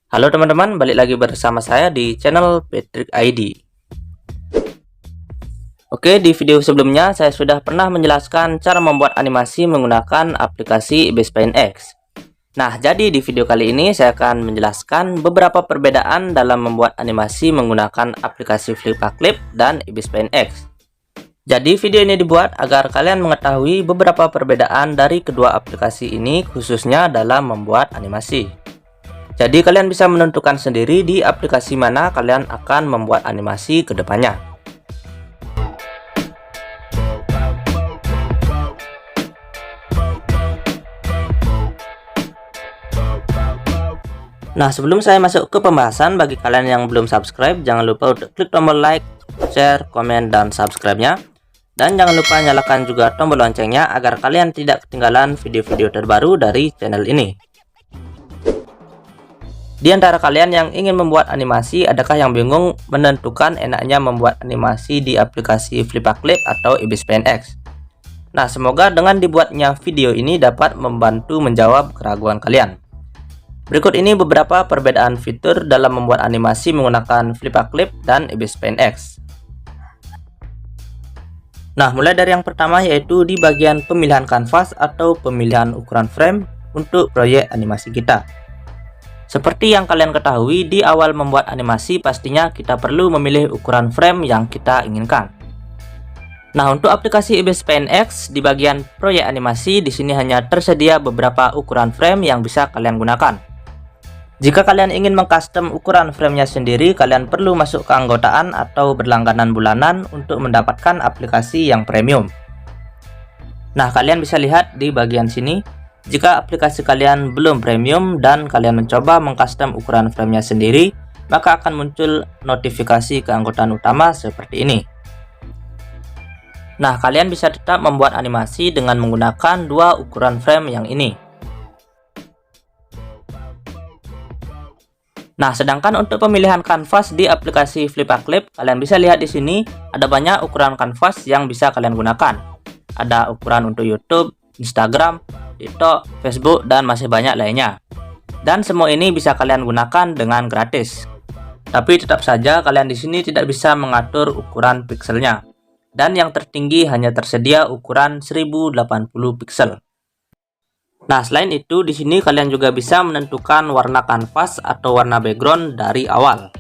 Halo teman-teman, balik lagi bersama saya di channel Patrick ID. Oke, di video sebelumnya saya sudah pernah menjelaskan cara membuat animasi menggunakan aplikasi Ibis Paint X. Nah, jadi di video kali ini saya akan menjelaskan beberapa perbedaan dalam membuat animasi menggunakan aplikasi Flippa Clip dan Ibis Paint X. Jadi video ini dibuat agar kalian mengetahui beberapa perbedaan dari kedua aplikasi ini khususnya dalam membuat animasi. Jadi kalian bisa menentukan sendiri di aplikasi mana kalian akan membuat animasi ke depannya. Nah, sebelum saya masuk ke pembahasan, bagi kalian yang belum subscribe, jangan lupa untuk klik tombol like, share, komen, dan subscribe-nya. Dan jangan lupa nyalakan juga tombol loncengnya agar kalian tidak ketinggalan video-video terbaru dari channel ini. Di antara kalian yang ingin membuat animasi, adakah yang bingung menentukan enaknya membuat animasi di aplikasi Flippa Clip atau Ibis Paint X? Nah, semoga dengan dibuatnya video ini dapat membantu menjawab keraguan kalian. Berikut ini beberapa perbedaan fitur dalam membuat animasi menggunakan Flippa Clip dan Ibis Paint X. Nah, mulai dari yang pertama yaitu di bagian pemilihan kanvas atau pemilihan ukuran frame untuk proyek animasi kita. Seperti yang kalian ketahui, di awal membuat animasi pastinya kita perlu memilih ukuran frame yang kita inginkan. Nah, untuk aplikasi Ibis Paint X di bagian proyek animasi di sini hanya tersedia beberapa ukuran frame yang bisa kalian gunakan. Jika kalian ingin mengcustom ukuran framenya sendiri, kalian perlu masuk ke anggotaan atau berlangganan bulanan untuk mendapatkan aplikasi yang premium. Nah, kalian bisa lihat di bagian sini, jika aplikasi kalian belum premium dan kalian mencoba mengcustom ukuran framenya sendiri, maka akan muncul notifikasi keanggotaan utama seperti ini. Nah, kalian bisa tetap membuat animasi dengan menggunakan dua ukuran frame yang ini. Nah, sedangkan untuk pemilihan kanvas di aplikasi Flippa Clip, kalian bisa lihat di sini ada banyak ukuran kanvas yang bisa kalian gunakan. Ada ukuran untuk YouTube, Instagram, TikTok, Facebook, dan masih banyak lainnya. Dan semua ini bisa kalian gunakan dengan gratis. Tapi tetap saja kalian di sini tidak bisa mengatur ukuran pixelnya. Dan yang tertinggi hanya tersedia ukuran 1080 pixel. Nah, selain itu di sini kalian juga bisa menentukan warna kanvas atau warna background dari awal.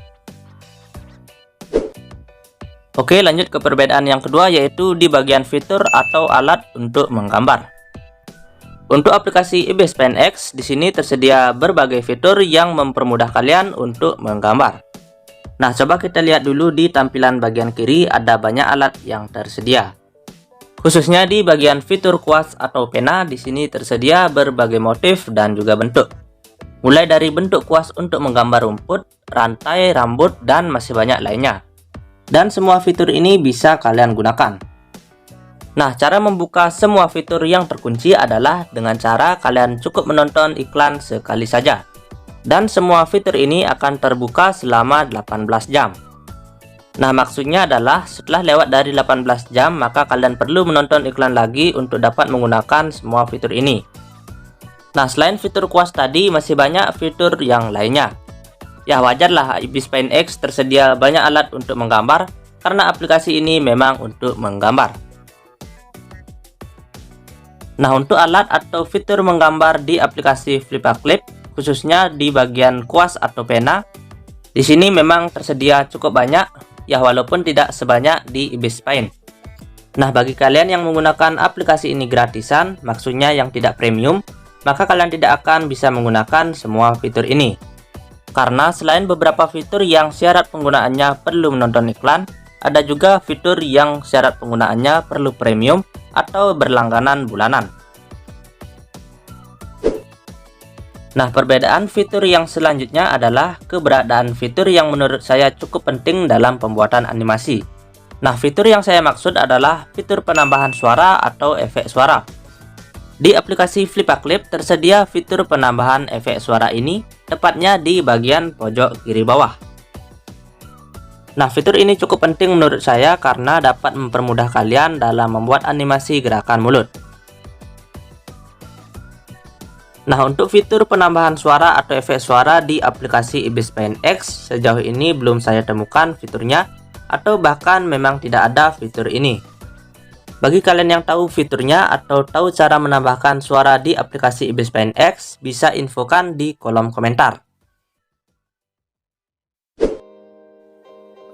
Oke, lanjut ke perbedaan yang kedua yaitu di bagian fitur atau alat untuk menggambar. Untuk aplikasi Ibis Paint X di sini tersedia berbagai fitur yang mempermudah kalian untuk menggambar. Nah, coba kita lihat dulu di tampilan bagian kiri ada banyak alat yang tersedia. Khususnya di bagian fitur kuas atau pena, di sini tersedia berbagai motif dan juga bentuk. Mulai dari bentuk kuas untuk menggambar rumput, rantai, rambut, dan masih banyak lainnya. Dan semua fitur ini bisa kalian gunakan. Nah, cara membuka semua fitur yang terkunci adalah dengan cara kalian cukup menonton iklan sekali saja. Dan semua fitur ini akan terbuka selama 18 jam. Nah, maksudnya adalah setelah lewat dari 18 jam, maka kalian perlu menonton iklan lagi untuk dapat menggunakan semua fitur ini. Nah, selain fitur kuas tadi, masih banyak fitur yang lainnya. Ya, wajarlah Ibis Paint X tersedia banyak alat untuk menggambar, karena aplikasi ini memang untuk menggambar. Nah, untuk alat atau fitur menggambar di aplikasi Flippa Clip, khususnya di bagian kuas atau pena, di sini memang tersedia cukup banyak. Ya, walaupun tidak sebanyak di Ibis Paint. Nah, bagi kalian yang menggunakan aplikasi ini gratisan, maksudnya yang tidak premium, maka kalian tidak akan bisa menggunakan semua fitur ini. Karena selain beberapa fitur yang syarat penggunaannya perlu menonton iklan, ada juga fitur yang syarat penggunaannya perlu premium atau berlangganan bulanan. Nah, perbedaan fitur yang selanjutnya adalah keberadaan fitur yang menurut saya cukup penting dalam pembuatan animasi. Nah, fitur yang saya maksud adalah fitur penambahan suara atau efek suara. Di aplikasi Flippa Clip tersedia fitur penambahan efek suara ini, tepatnya di bagian pojok kiri bawah. Nah, fitur ini cukup penting menurut saya karena dapat mempermudah kalian dalam membuat animasi gerakan mulut. Nah, untuk fitur penambahan suara atau efek suara di aplikasi Ibis Pen X, sejauh ini belum saya temukan fiturnya, atau bahkan memang tidak ada fitur ini. Bagi kalian yang tahu fiturnya atau tahu cara menambahkan suara di aplikasi Ibis Pen X, bisa infokan di kolom komentar.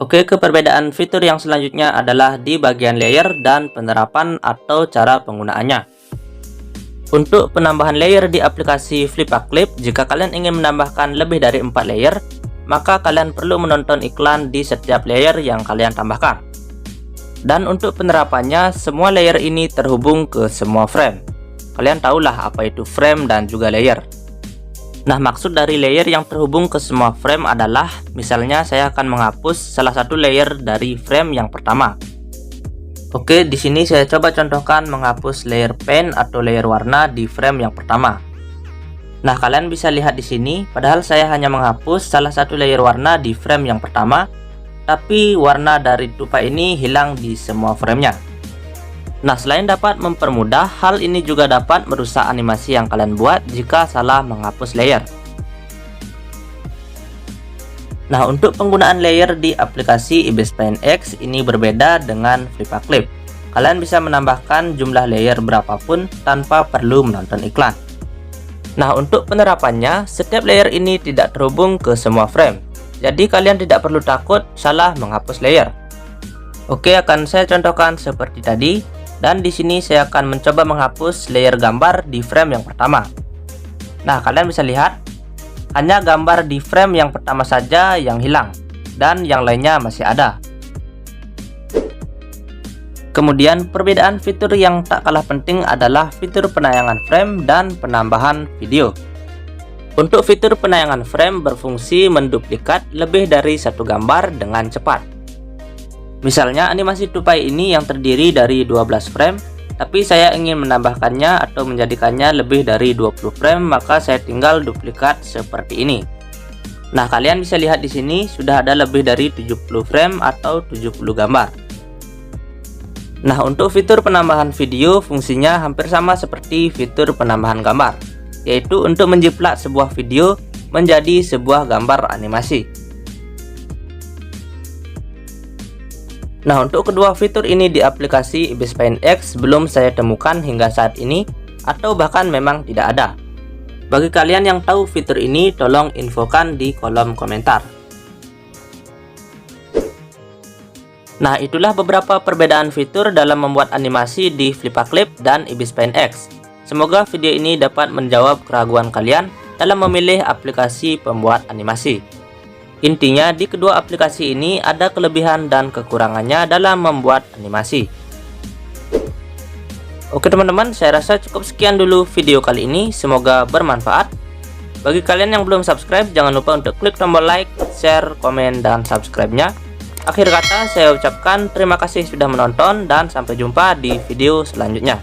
Oke, ke perbedaan fitur yang selanjutnya adalah di bagian layer dan penerapan atau cara penggunaannya. Untuk penambahan layer di aplikasi Flipaclip, jika kalian ingin menambahkan lebih dari 4 layer, maka kalian perlu menonton iklan di setiap layer yang kalian tambahkan. Dan untuk penerapannya, semua layer ini terhubung ke semua frame. Kalian tahulah apa itu frame dan juga layer. Nah, maksud dari layer yang terhubung ke semua frame adalah, misalnya saya akan menghapus salah satu layer dari frame yang pertama. Oke, di sini saya coba contohkan menghapus layer pen atau layer warna di frame yang pertama. Nah, kalian bisa lihat di sini, padahal saya hanya menghapus salah satu layer warna di frame yang pertama, tapi warna dari tupai ini hilang di semua framenya. Nah, selain dapat mempermudah, hal ini juga dapat merusak animasi yang kalian buat jika salah menghapus layer. Nah, untuk penggunaan layer di aplikasi Ibis Pen X ini berbeda dengan Flipaclip. Kalian bisa menambahkan jumlah layer berapapun tanpa perlu menonton iklan. Nah, untuk penerapannya, setiap layer ini tidak terhubung ke semua frame. Jadi kalian tidak perlu takut salah menghapus layer. Oke, akan saya contohkan seperti tadi. Dan di sini saya akan mencoba menghapus layer gambar di frame yang pertama. Nah, kalian bisa lihat, hanya gambar di frame yang pertama saja yang hilang, dan yang lainnya masih ada. Kemudian, perbedaan fitur yang tak kalah penting adalah fitur penayangan frame dan penambahan video. Untuk fitur penayangan frame berfungsi menduplikat lebih dari satu gambar dengan cepat. Misalnya, animasi tupai ini yang terdiri dari 12 frame, tapi saya ingin menambahkannya atau menjadikannya lebih dari 20 frame, maka saya tinggal duplikat seperti ini. Nah, kalian bisa lihat di sini sudah ada lebih dari 70 frame atau 70 gambar. Nah, untuk fitur penambahan video fungsinya hampir sama seperti fitur penambahan gambar, yaitu untuk menjiplak sebuah video menjadi sebuah gambar animasi. Nah, untuk kedua fitur ini di aplikasi Ibis Pen X belum saya temukan hingga saat ini, atau bahkan memang tidak ada. Bagi kalian yang tahu fitur ini, tolong infokan di kolom komentar. Nah, itulah beberapa perbedaan fitur dalam membuat animasi di Flipaclip dan Ibis Pen X. Semoga video ini dapat menjawab keraguan kalian dalam memilih aplikasi pembuat animasi. Intinya, di kedua aplikasi ini ada kelebihan dan kekurangannya dalam membuat animasi. Oke teman-teman, saya rasa cukup sekian dulu video kali ini. Semoga bermanfaat. Bagi kalian yang belum subscribe, jangan lupa untuk klik tombol like, share, komen, dan subscribe-nya. Akhir kata, saya ucapkan terima kasih sudah menonton dan sampai jumpa di video selanjutnya.